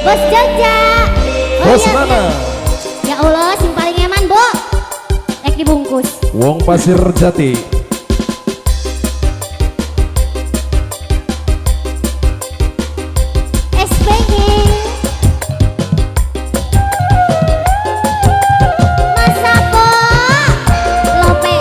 Bos Jogja. Bos iya, mana? Ya Allah, sing paling eman, Bu. Ek dibungkus. Wong Pasir Jati. SPG. Mas Sapo. Lope.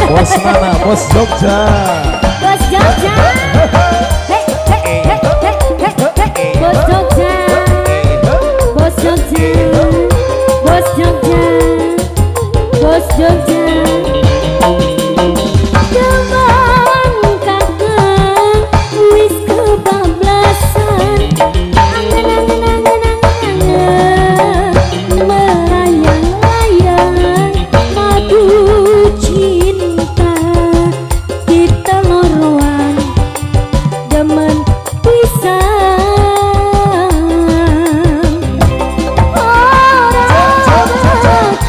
Bos mana? Bos Jogja. Bos Jogja. Hei, hei, hei, hei, hei, hei. Bos Jogja. Bos Jogja. Bos Jogja. Bos Jogja. Jaman kakak wis kebablasan. Angen angen angen angen melayang-layang madu cinta kita loroan demen pisang orang tak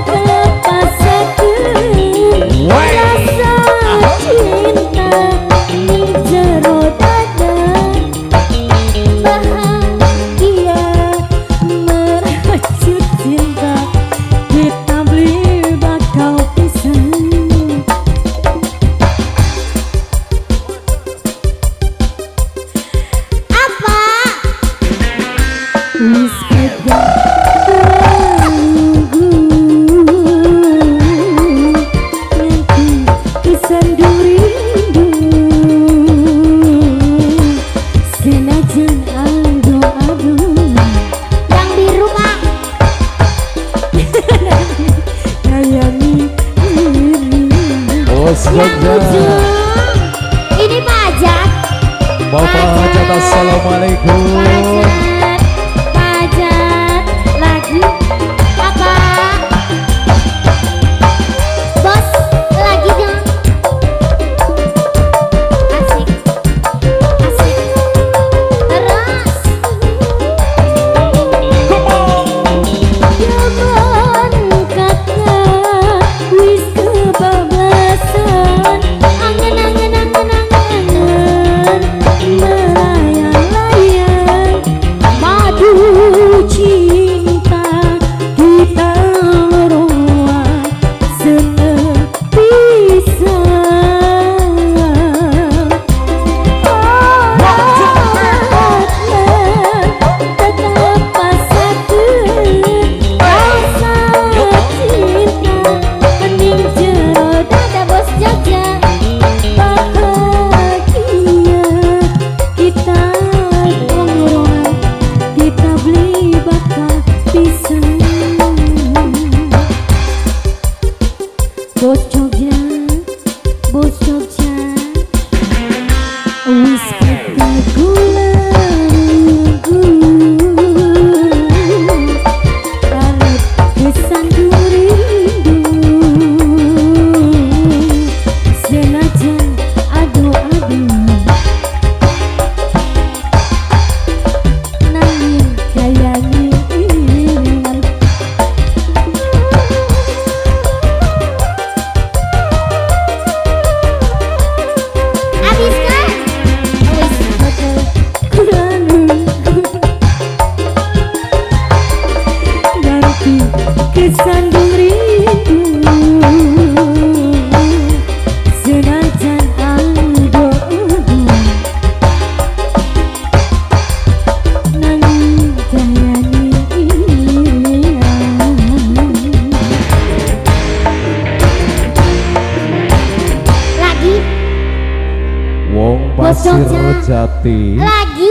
kelepasakeun rasa cinta ning jero dada bahagia merajut cinta kita beli bakal pisang. Apa? Wis kadang nanti kesandu rindu senajan ado-ado yang biru Pak kayangi Bos yang Jogja. ujung ini pajak Bapak Hajat, assalamualaikum. pajak lagi apa bos lagi dong asik asik terus jaman kakak wis kebablasan angen angen angen angen melayang-layang Bos Pasir Jogja. Jati. Lagi